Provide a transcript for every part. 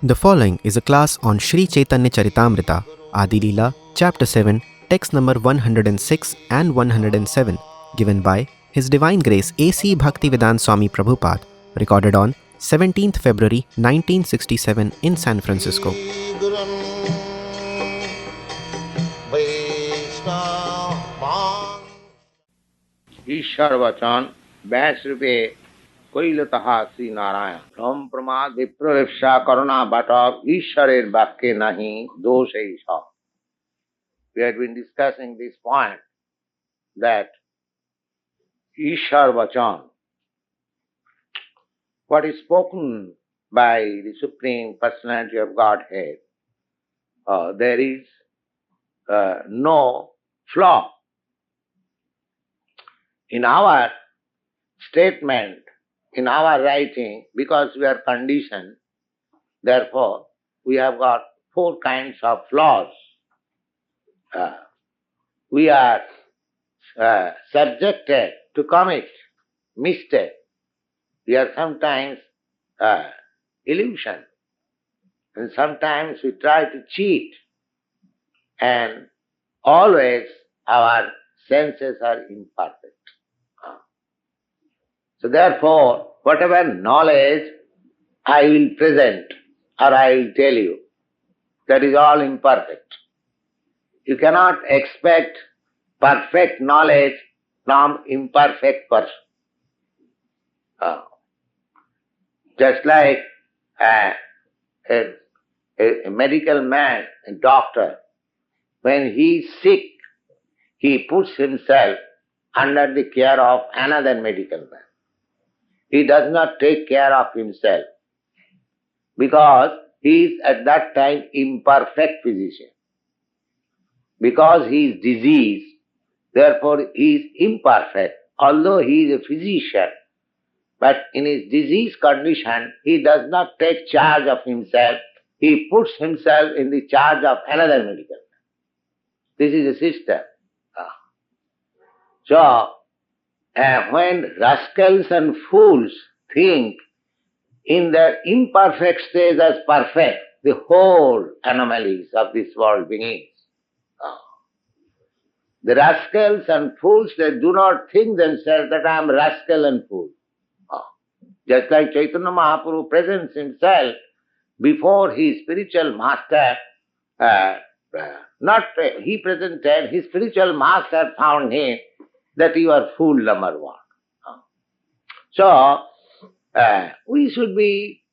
The following is a class on Sri Chaitanya Charitamrita, Adi Lila, Chapter 7, text number 106 and 107, given by His Divine Grace A.C. Bhaktivedanta Swami Prabhupada, recorded on 17th February 1967 in San Francisco. ईश्वर वचन व्यास रूपे কৈলতহা শ্রী নারায়ণ ভ্রম প্রমাদ বিপ্রলিপ্সা করুণা বাটক ঈশ্বরের বাক্যে নাহি দোষ এই সব. We had been discussing this point that Ishwar Vachan, what is spoken by the Supreme Personality of Godhead, there is no flaw. In our statement, in our writing, because we are conditioned, therefore we have got four kinds of flaws. We are subjected to commit mistake. We are sometimes illusion, and sometimes we try to cheat, and always our senses are imperfect. So therefore, whatever knowledge I will present or I will tell you, that is all imperfect. You cannot expect perfect knowledge from imperfect person. Just like a medical man, a doctor, when he is sick, he puts himself under the care of another medical man. He does not take care of himself because he is at that time imperfect physician. Because he is diseased, therefore he is imperfect. Although he is a physician, but in his disease condition, he does not take charge of himself. He puts himself in the charge of another medical man. This is a system. So, when rascals and fools think in their imperfect stage as perfect, the whole anomalies of this world begins. The rascals and fools, they do not think themselves that I am rascal and fool. Just like Chaitanya Mahaprabhu presents himself before his spiritual master, he presented, his spiritual master found him that you are fool number one. So, we should be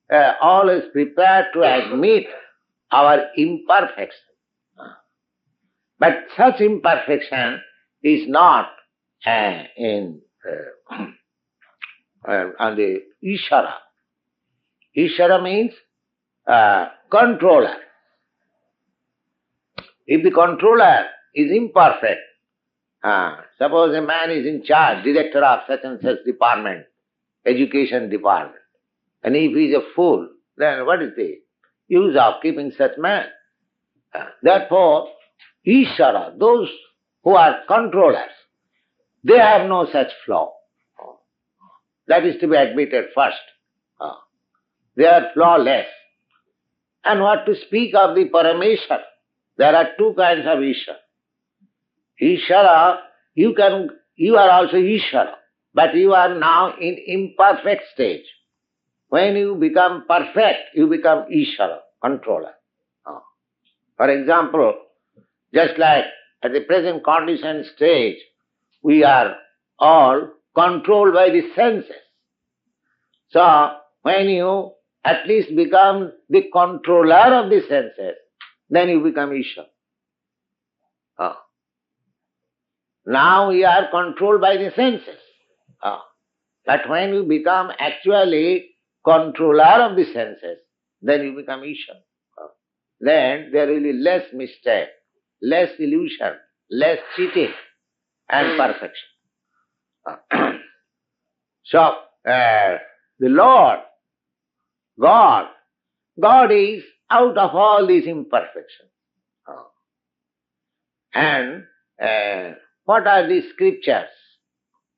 always prepared to admit our imperfection. But such imperfection is not on the Ishvara. Ishvara means controller. If the controller is imperfect, suppose a man is in charge, director of such and such department, education department, and if he is a fool, then what is the use of keeping such man? Therefore, Ishvara, those who are controllers, they have no such flaw. That is to be admitted first. They are flawless. And what to speak of the Parameshwar? There are two kinds of Ishvara. Ishvara, you are also Ishvara, but you are now in imperfect stage. When you become perfect, you become Ishvara, controller. For example, just like at the present condition stage, we are all controlled by the senses. So, when you at least become the controller of the senses, then you become Ishvara. Now we are controlled by the senses. But when you become actually controller of the senses, then you become Ishvara. Then there will be less mistake, less illusion, less cheating and perfection. So, the Lord, God is out of all these imperfections. And what are the scriptures?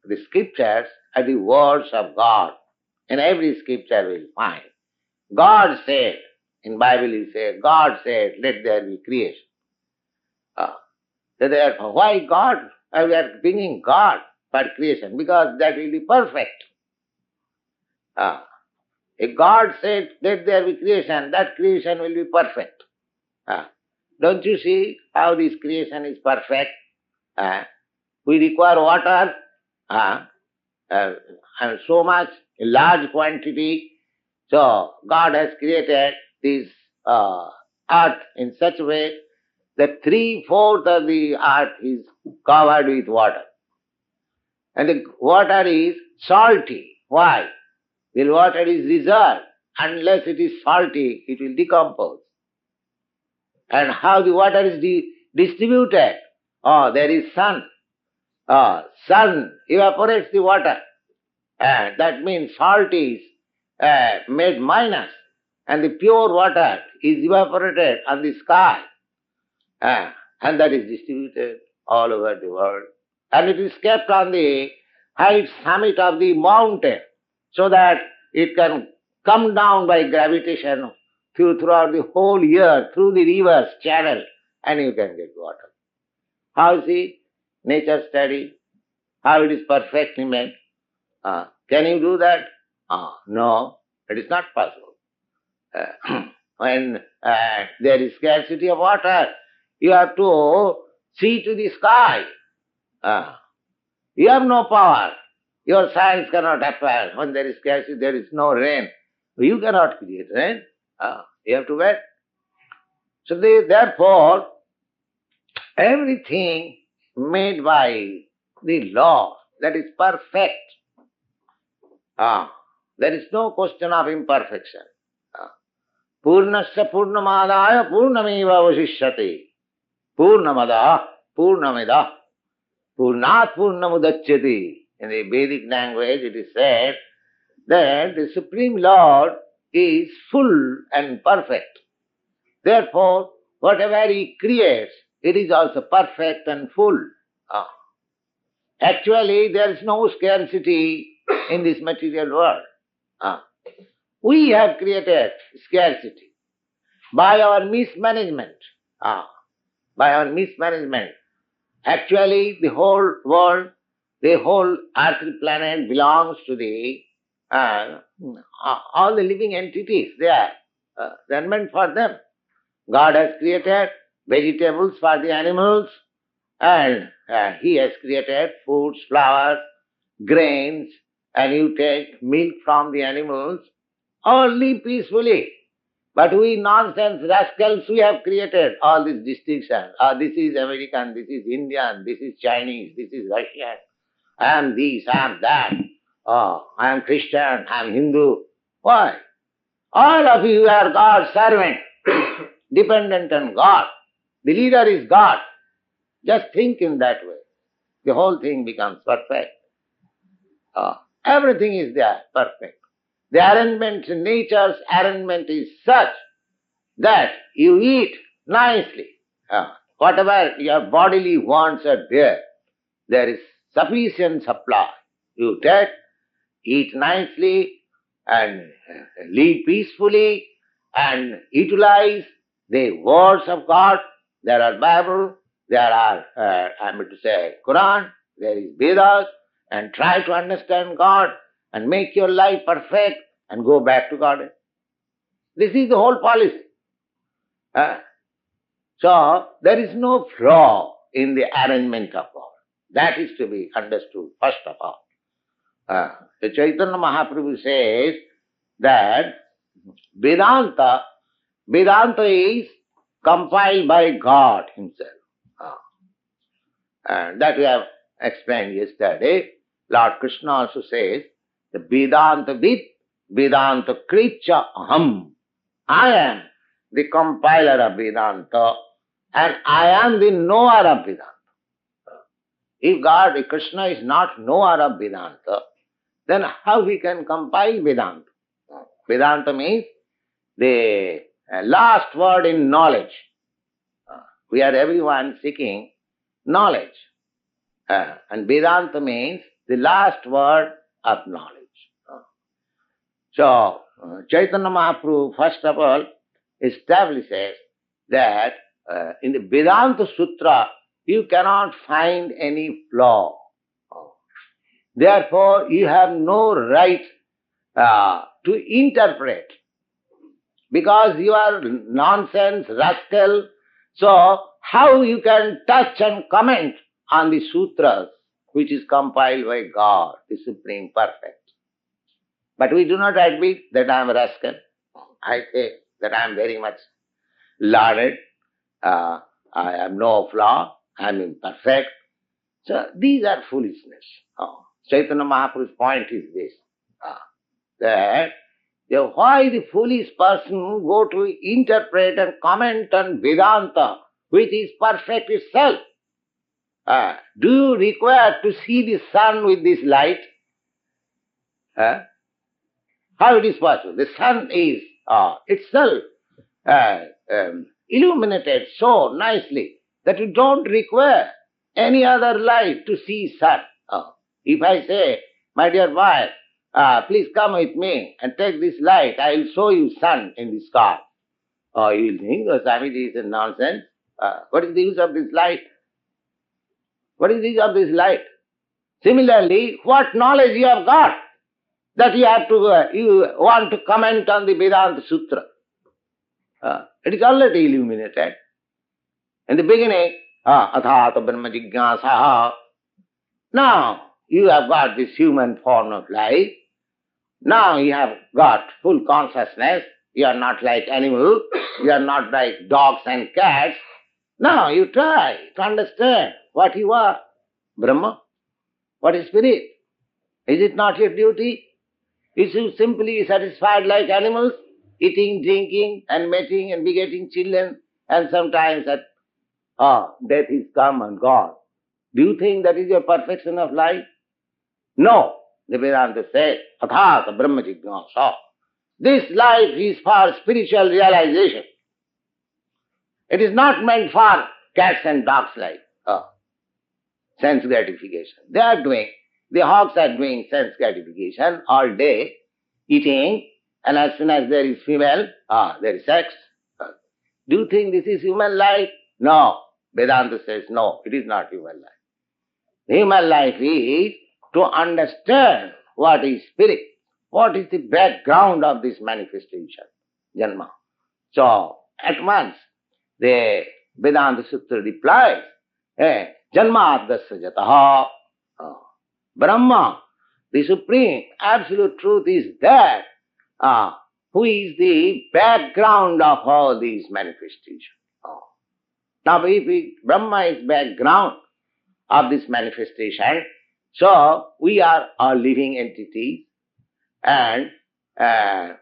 The scriptures are the words of God In every scripture we'll find. God said, in Bible you say, God said, let there be creation. So therefore, why God? We are bringing God for creation, because that will be perfect. If God said, let there be creation, that creation will be perfect. Don't you see how this creation is perfect? We require water, and so much, in large quantity. So God has created this earth in such a way that 3/4 of the earth is covered with water. And the water is salty. Why? The water is reserved. Unless it is salty, it will decompose. And how the water is distributed? There is sun. Sun evaporates the water. And that means salt is made minus, and the pure water is evaporated on the sky. And that is distributed all over the world. And it is kept on the height summit of the mountain, so that it can come down by gravitation throughout the whole year, through the river's channel, and you can get water. How is the nature study? How it is perfectly made? Can you do that? No, it is not possible. When there is scarcity of water, you have to see to the sky. You have no power. Your science cannot happen. When there is scarcity, there is no rain. You cannot create rain. You have to wait. So therefore, everything made by the law, that is perfect. There is no question of imperfection. Purnasya purnamadaya purnameva vasishyate. Purnamada purnamida purnat purnamudachyate. In the Vedic language it is said that the Supreme Lord is full and perfect. Therefore, whatever He creates, it is also perfect and full. Actually, there is no scarcity in this material world. We have created scarcity by our mismanagement. By our mismanagement. Actually, the whole world, the whole earthly planet belongs to the all the living entities. They are meant for them. God has created vegetables for the animals, and He has created fruits, flowers, grains, and you take milk from the animals, all live peacefully. But we nonsense rascals, we have created all these distinctions. This is American, this is Indian, this is Chinese, this is Russian. I am this, I am that. I am Christian, I am Hindu. Why? All of you are God's servant, dependent on God. The leader is God. Just think in that way. The whole thing becomes perfect. Everything is there, perfect. The arrangement, nature's arrangement is such that you eat nicely. Whatever your bodily wants are there. There is sufficient supply. You take, eat nicely, and live peacefully, and utilize the words of God. There are Bible, there are, Quran, there is Vedas, and try to understand God and make your life perfect and go back to God. This is the whole policy. So, there is no flaw in the arrangement of God. That is to be understood first of all. The Chaitanya Mahaprabhu says that Vedanta is compiled by God Himself. And that we have explained yesterday. Lord Krishna also says, the Vedanta vid, Vedanta kricha aham. I am the compiler of Vedanta, and I am the knower of Vedanta. If God, if Krishna is not knower of Vedanta, then how he can compile Vedanta? Vedanta means the last word in knowledge. We are everyone seeking knowledge. And Vedanta means the last word of knowledge. So, Chaitanya Mahaprabhu first of all establishes that in the Vedanta Sutra you cannot find any flaw. Therefore, you have no right to interpret because you are nonsense, rascal. So, how you can touch and comment on the sutras which is compiled by God, the Supreme Perfect? But we do not admit that I am a rascal. I say that I am very much learned, I have no flaw, I am imperfect. So these are foolishness. Chaitanya Mahaprabhu's point is this, that why the foolish person go to interpret and comment on Vedanta, which is perfect itself? Do you require to see the sun with this light? How it is possible? The sun is itself illuminated so nicely that you don't require any other light to see sun. If I say, my dear wife, please come with me and take this light, I will show you sun in the sky. You will think, oh, Swamiji is a nonsense. What is the use of this light? What is the use of this light? Similarly, what knowledge you have got that you have to, you want to comment on the Vedanta Sutra? It is already illuminated. In the beginning, athāta brahma jignāsah. Now you have got this human form of life. Now you have got full consciousness. You are not like animals. You are not like dogs and cats. Now you try to understand what you are. Brahma. What is spirit? Is it not your duty? Is you simply satisfied like animals, eating, drinking, and mating and begetting children, and sometimes that death is come and gone? Do you think that is your perfection of life? No. The Vedanta says, athāta brahma jignāsa. This life is for spiritual realization. It is not meant for cats and dogs life, sense gratification. The hogs are doing sense gratification all day, eating, and as soon as there is female, there is sex. Do you think this is human life? No. Vedanta says, no, it is not human life. Human life is to understand what is spirit, what is the background of this manifestation, Janma. So, at once, the Vedanta Sutra replies, Janmadasya jataha. Brahma, the Supreme Absolute Truth is that who is the background of all these manifestations. Now, if Brahma is background of this manifestation, so we are all living entities and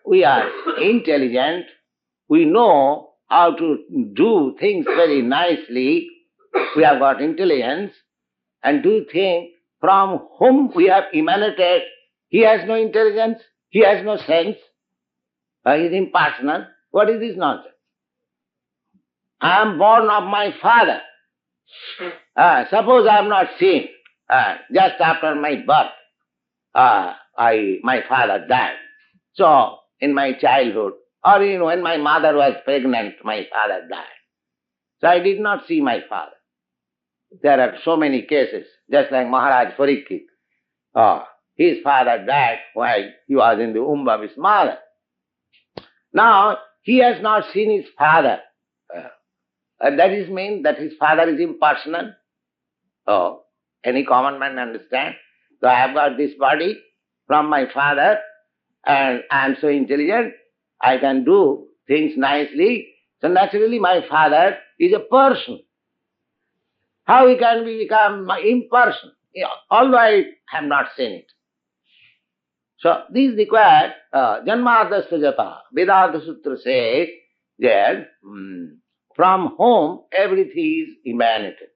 we are intelligent, we know how to do things very nicely, we have got intelligence, and do you think from whom we have emanated, he has no intelligence, he has no sense, he is impersonal? What is this nonsense? I am born of my father. Suppose I am not seen. Just after my birth, my father died. So, in my childhood, or when my mother was pregnant, my father died. So I did not see my father. There are so many cases, just like Maharaj Parikshit. His father died while he was in the womb of his mother. Now, he has not seen his father. That is mean that his father is impersonal. Any common man understand? So I have got this body from my father and I am so intelligent, I can do things nicely. So naturally my father is a person. How he can become impersonal? Although I have not seen it. So these require Janmadasya jata. Vedanta Sutra says that from whom everything is emanated.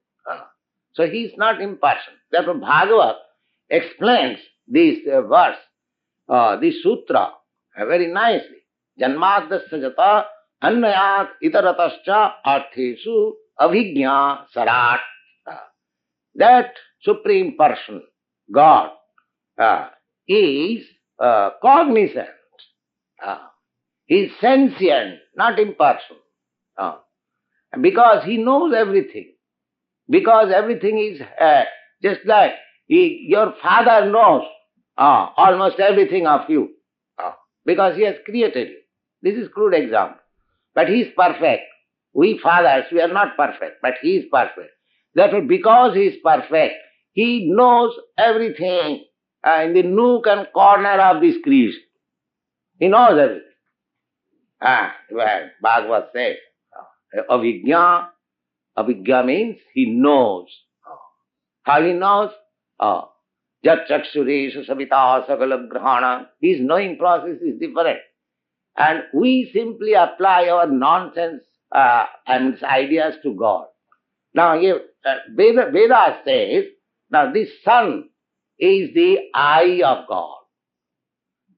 So he is not impersonal. Therefore Bhagavad explains this verse, this sutra very nicely. Janmadasya jata annayat itaratascha arthesu avijñā sarat. That Supreme Person, God, is cognizant He is sentient, not impersonal. Because he knows everything. Because everything is just like your father knows almost everything of you. Because he has created you. This is crude example. But he is perfect. We fathers, we are not perfect, but he is perfect. Therefore, because he is perfect, he knows everything in the nook and corner of this creation. He knows everything. Well, Bhagavad says, avijñā. Avijñā means he knows. How he knows? Jat chakshuresha savita sakala grahana. His knowing process is different. And we simply apply our nonsense and ideas to God. Now, Veda says, now this sun is the eye of God.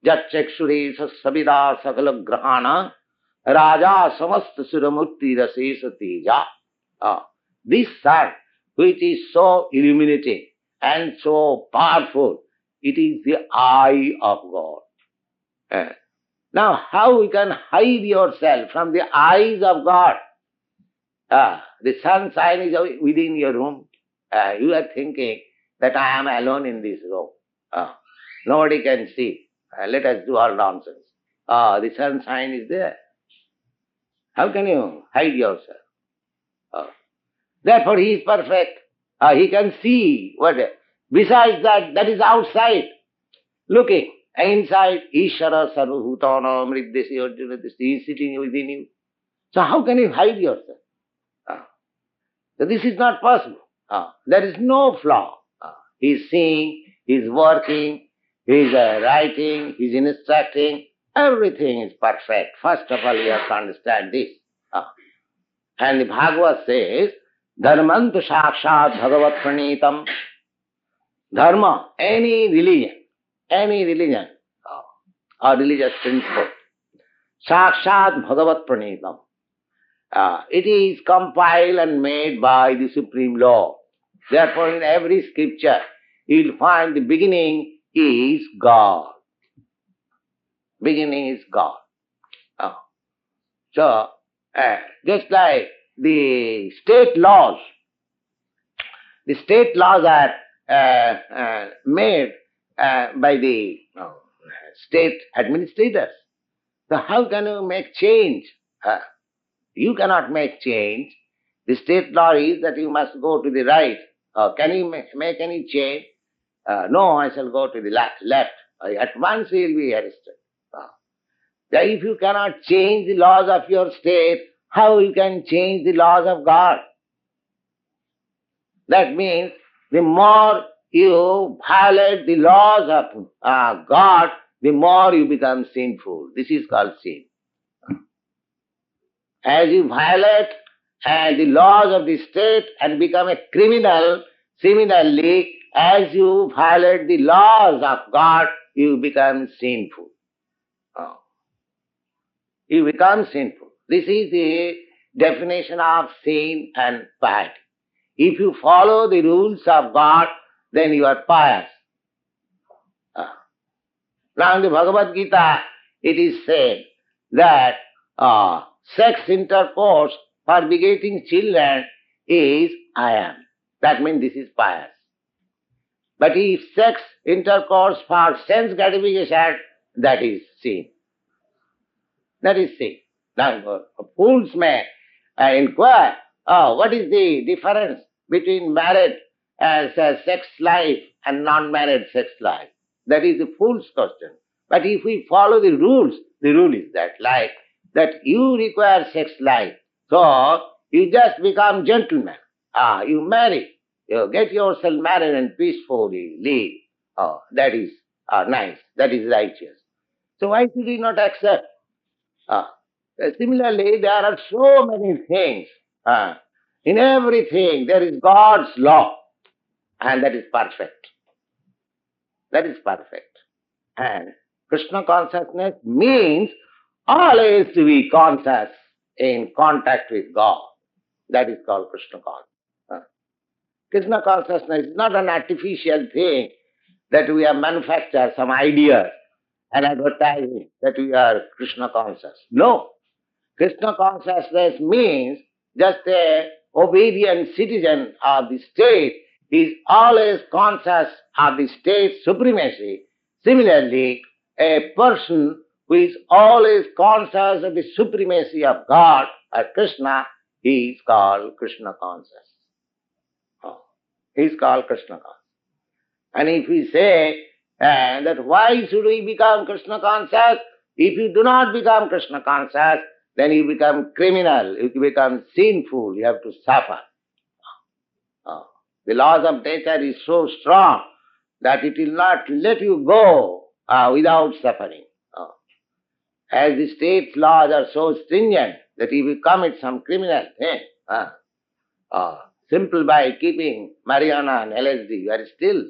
Jat chakshuresha savita sakala grahana raja samasta suramurti rasesa teja. This sun, which is so illuminating and so powerful, it is the eye of God. Now, how you can hide yourself from the eyes of God? The sunshine is within your room. You are thinking that I am alone in this room. Nobody can see. Let us do all nonsense. The sunshine is there. How can you hide yourself? Therefore, he is perfect. He can see what. Besides that, that is outside. Looking. Inside, Ishara Sarvabhutana Mriddesi Arjuna, he is sitting within you. So how can you hide yourself? So this is not possible. There is no flaw. He is seeing, he is working, he is writing, he is instructing. Everything is perfect. First of all, you have to understand this. And the Bhagavad says, Dharmantu Sakshat Bhagavat Pranitam. Dharma, any religion, or religious principle, Sakshat Bhagavat Pranitam. It is compiled and made by the Supreme Lord. Therefore, in every scripture, you will find the beginning is God. Beginning is God. So, just like the state laws are made by the state administrators. So how can you make change? You cannot make change. The state law is that you must go to the right. Can you make any change? No, I shall go to the left. At once you will be arrested. If you cannot change the laws of your state, how you can change the laws of God? That means the more you violate the laws of God, the more you become sinful. This is called sin. As you violate the laws of the state and become a criminal, similarly, as you violate the laws of God, you become sinful. You become sinful. This is the definition of sin and piety. If you follow the rules of God, then you are pious. Now in the Bhagavad Gita, it is said that sex intercourse for begetting children is I am. That means this is pious. But if sex intercourse for sense gratification, that is sin. That is sin. Now, fools may inquire, what is the difference between married sex life and non-married sex life? That is the fool's question. But if we follow the rules, the rule is that you require sex life. So, you just become gentleman. You marry. You get yourself married and peacefully live. That is nice. That is righteous. So why should we not accept? Similarly, there are so many things. In everything, there is God's law. And that is perfect. That is perfect. And Krishna consciousness means always to be conscious in contact with God. That is called Krishna consciousness. Krishna consciousness is not an artificial thing that we have manufactured some ideas and advertising that we are Krishna conscious. No. Krishna consciousness means just a obedient citizen of the state is always conscious of the state supremacy. Similarly, a person who is always conscious of the supremacy of God or Krishna, he is called Krishna conscious. Oh, he is called Krishna conscious. And if we say that why should we become Krishna conscious? If you do not become Krishna conscious, then you become criminal, you become sinful, you have to suffer. The laws of nature is so strong that it will not let you go without suffering. As the state's laws are so stringent that if you commit some criminal thing, simple by keeping marijuana and LSD, you are still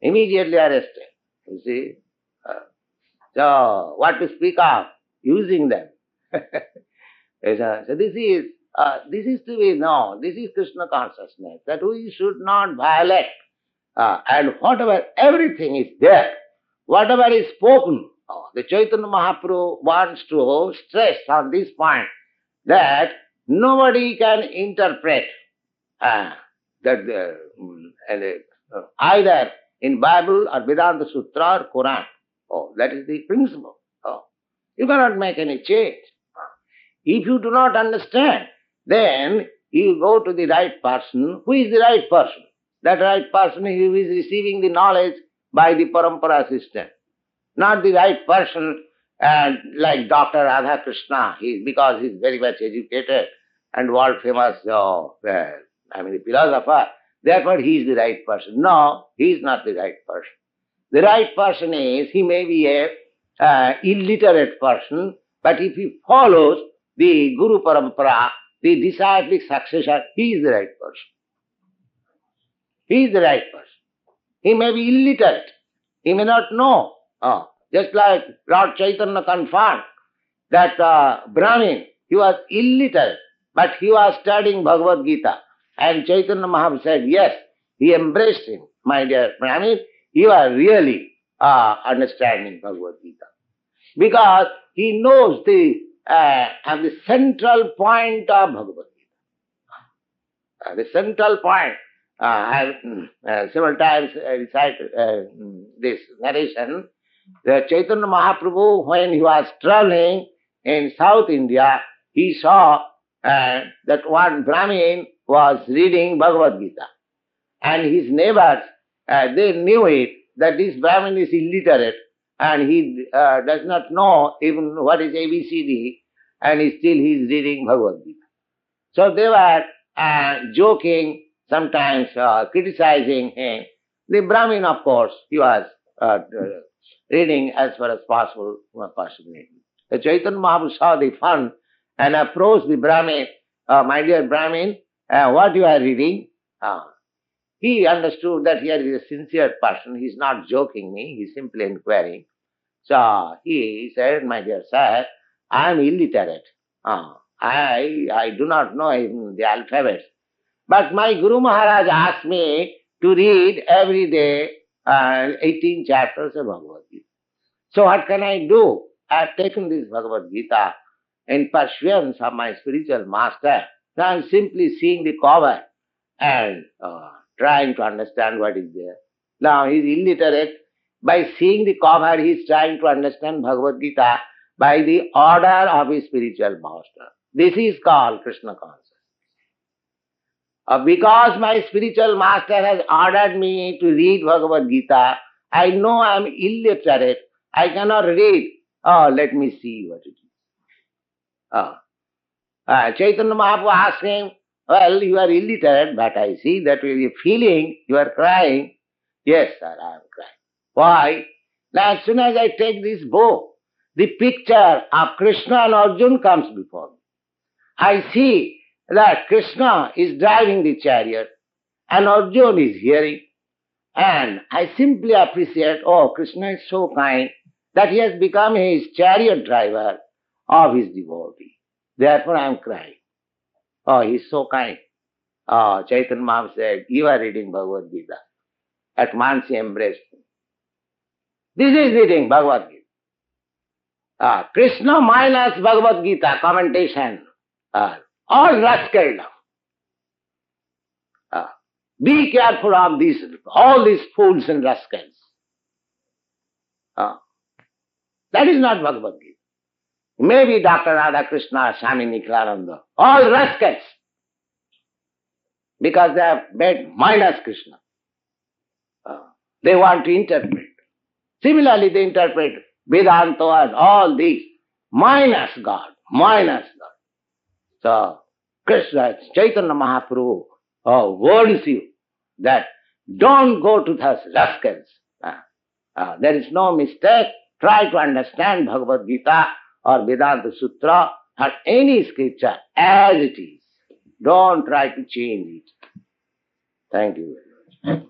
immediately arrested. You see? So, what to speak of using them? So this is to be known. This is Krishna consciousness, that we should not violate. And whatever, everything is there. Whatever is spoken, the Chaitanya Mahaprabhu wants to stress on this point that nobody can interpret either in Bible or Vedanta Sutra or Quran. That is the principle. You cannot make any change. If you do not understand, then you go to the right person. Who is the right person? That right person who is receiving the knowledge by the parampara system. Not the right person like Dr. Radha Krishna, because he is very much educated and world famous, the philosopher. Therefore he is the right person. No, he is not the right person. The right person is, he may be a illiterate person, but if he follows the Guru Parampara, the disciplic successor, he is the right person. He is the right person. He may be illiterate. He may not know. Just like Lord Chaitanya confirmed that Brahmin, he was illiterate, but he was studying Bhagavad Gita. And Chaitanya Mahaprabhu said, yes, he embraced him. My dear Brahmin, you are really understanding Bhagavad Gita. Because he knows the central point of Bhagavad Gita. The central point. I have several times recited this narration. The Chaitanya Mahaprabhu, when he was traveling in South India, he saw that one Brahmin was reading Bhagavad Gita. And his neighbors, they knew it, that this Brahmin is illiterate and he does not know even what is ABCD, and he is reading Bhagavad Gita. So they were joking, sometimes criticizing him. The Brahmin, of course, he was reading as far as possible. The Chaitanya Mahaprabhu saw the fun and approached the Brahmin, my dear Brahmin, what you are reading? He understood that here is a sincere person, he is not joking me, he is simply inquiring. So he said, my dear sir, I am illiterate. I do not know even the alphabet. But my Guru Maharaj asked me to read every day 18 chapters of Bhagavad Gita. So what can I do? I have taken this Bhagavad Gita in pursuance of my spiritual master. Now I am simply seeing the cover and trying to understand what is there. Now he is illiterate. By seeing the cover, he is trying to understand Bhagavad Gita by the order of his spiritual master. This is called Krishna consciousness. Because my spiritual master has ordered me to read Bhagavad Gita, I know I am illiterate. I cannot read. Let me see what it is. Chaitanya Mahaprabhu asked him, well, you are illiterate, but I see that you are feeling, you are crying. Yes, sir, I am crying. Why? Now, as soon as I take this bow, the picture of Krishna and Arjuna comes before me. I see that Krishna is driving the chariot and Arjuna is hearing. And I simply appreciate, Krishna is so kind that he has become his chariot driver of his devotee. Therefore I am crying. He is so kind. Chaitanya Mahaprabhu said, you are reading Bhagavad Gita. At once he embraced me. This is reading Bhagavad Gita. Krishna minus Bhagavad Gita commentation, all rascal now. Be careful of these, all these fools and rascals. That is not Bhagavad Gita. Maybe Dr. Radha Krishna or Swami Nikhilananda, all rascals, because they have made minus Krishna. They want to interpret. Similarly, they interpret Vedanta and all these minus God, minus God. So, Krishna, Chaitanya Mahaprabhu warns you that don't go to those rascals. There is no mistake. Try to understand Bhagavad Gita or Vedanta Sutra or any scripture as it is. Don't try to change it. Thank you very much.